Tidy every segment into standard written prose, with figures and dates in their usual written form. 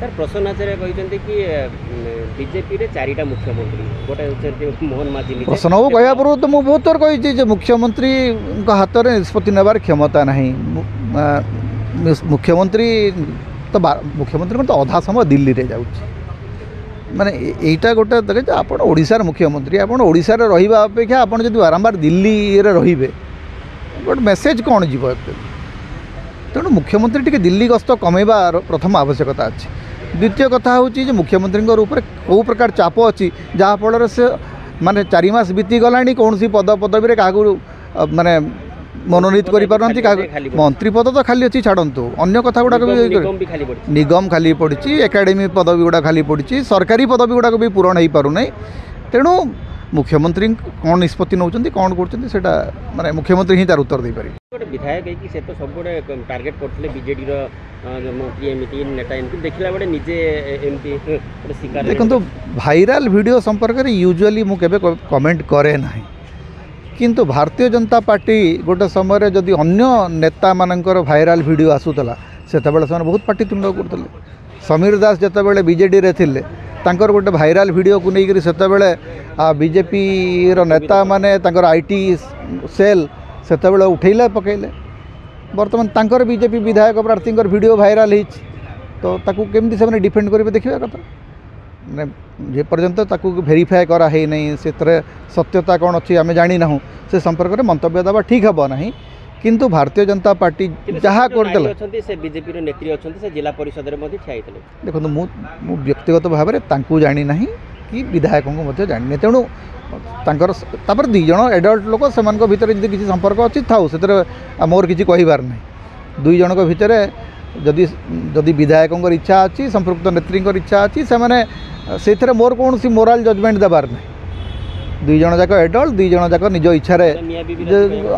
sir प्रसन्न आचार्य कहते कि बीजेपी रे चारिटा मुख्यमंत्री गोटे मोहन माझी प्रसन्न बाबू कहवा पूर्व तो मुझे बहुत थर कही मुख्यमंत्री हाथ में निष्पत्ति नेबार क्षमता ना मुख्यमंत्री तो मुख्यमंत्री तो अधा समय दिल्ली रे जाऊँ माने यहीटा गोटे देखे आप ओडिशार मुख्यमंत्री आप ओडिशार रहिबा अपेक्षा आप जब बारंबार दिल्ली रे रहिबे गोटे मेसेज कौन जीव तेणु मुख्यमंत्री टी दिल्ली गस्त कमेवा प्रथम आवश्यकता अच्छी द्वितीय कथा हूँ मुख्यमंत्री कौ प्रकार चाप अच्छी जहाँफल से माने 4 मास बीती गला कौन सी पद पदवी माने माने मनोनीत कर मंत्री पद तो खाली अच्छी छाड़ू अन्य कथा गुड़ाक भी निगम खाली पड़ी एकाडेमी पदवी गुड़ा खाली पड़ी सरकारी पदवी गुड़ाक भी पूरण हो पारना तेणु मुख्यमंत्री कौन निष्पत्ति नौ कौन करता माने मुख्यमंत्री ही तार उत्तर दे पारे गोटे विधायक है तो सब गोटे टार्गेट करते बीजेडी मंत्री एमती नेता एमती देखला बड़े निजे एमती शिकार देखो भाइराल वीडियो संपर्क में यूजुअली मुझे कमेंट करे ना किंतु भारतीय जनता पार्टी गोटे समय जदि अन्य नेता मानकर भाइराल वीडियो आसूला से बहुत पाटितुंड करते समीर दास जितेबाला बीजेडी रे थिले तांकर गोटे भाइराल वीडियो को लेकर सेतेबेले बीजेपी रो नेता माने तांकर आईटी सेल सेतेबेले उठेले पकेले बर्तमान तांकर बीजेपी विधायक प्रार्थी वीडियो भाइराल हो तो ताकू केमती से डिफेंड करेंगे देखा कथा जे पर्यंत ताकू वेरीफाए करा है नहीं से सत्यता कौन अच्छी आम जानी ना से संपर्क में मंतव्य देवा ठीक हे ना किंतु भारतीय जनता पार्टी जहाँ करदे से बीजेपी नेत्री अच्छा से जिला परिषद देखो मु व्यक्तिगत भाव में जानी ना कि विधायकों को जानी तेणु तापर 2 जन एडल्ट लोक से भितर जब किसी संपर्क अच्छी था से मोर किसी कहबार ना 2 जन भितर जदि जदि विधायकों इच्छा अच्छी संपृक्त नेत्री इच्छा अच्छी से मोर कौन सी मोराल जजमेंट देवार ना 2 जन जाक एडल्ट 2 जन जाक निज इच्छा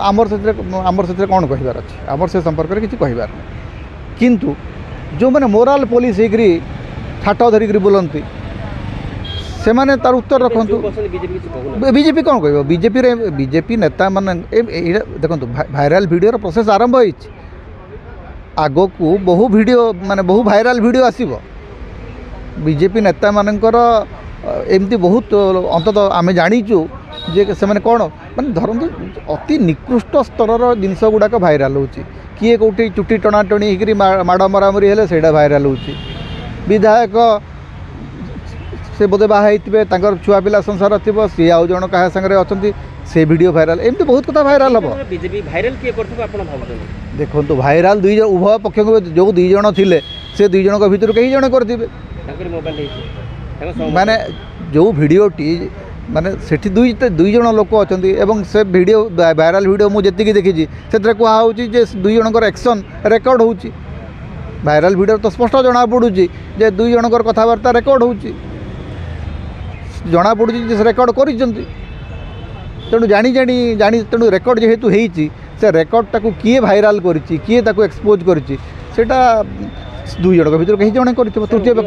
आमर से कौन कहबार अच्छे आमर से संपर्क में किसी कहबार ना किंतु जो मैंने मोराल पुलिस होकर ठाट धरिक बुलती से माने तार उत्तर रखु बीजेपी कौन कह बीजेपी नेता मान देखो भाइराल वीडियो प्रोसेस आरंभ हो आग को बहु वीडियो माने बहु भाइराल वीडियो आसीबो बीजेपी नेता मानकर एमती बहुत अंतत आम जाचु जे से कौन माने धरतु अति निकृष्ट स्तर जिनस गुड़ाक भाइराल हो किए कौटी चुटी टणाटणी होकर माड़ मरामरी हेले सेटा भाइराल हो विधायक से बोधे बाहर छुआ पिला संसार थी सी आउ जन क्या सागर अच्छा से वीडियो भाइराल एमती बहुत कथा भाइराल हम बीजेपी भाइराल किए देखो भाइराल 2 उभय पक्ष जो 2 जन थे से 2 जन भर कई जन करेंगे माने जो वीडियोटी माने सेठी 2 जन लोक अच्छा से वीडियो भाइराल वीडियो मुझे देखी से कहूँ 2 जनकर एक्शन रेकर्ड हो भाइराल वीडियो तो स्पष्ट जना पड़ुची जे 2 जनकर कथबार्ता रेकर्ड हो जना पड़ुची से रेकर्ड कर तेणु जानी जानी जानी तेणु रेकर्ड जेहेतु होती से रेकर्ड टाकू किए भाइराल कर किए एक्सपोज कर 2 जन भर कई जन कर तृतीय व्यक्ति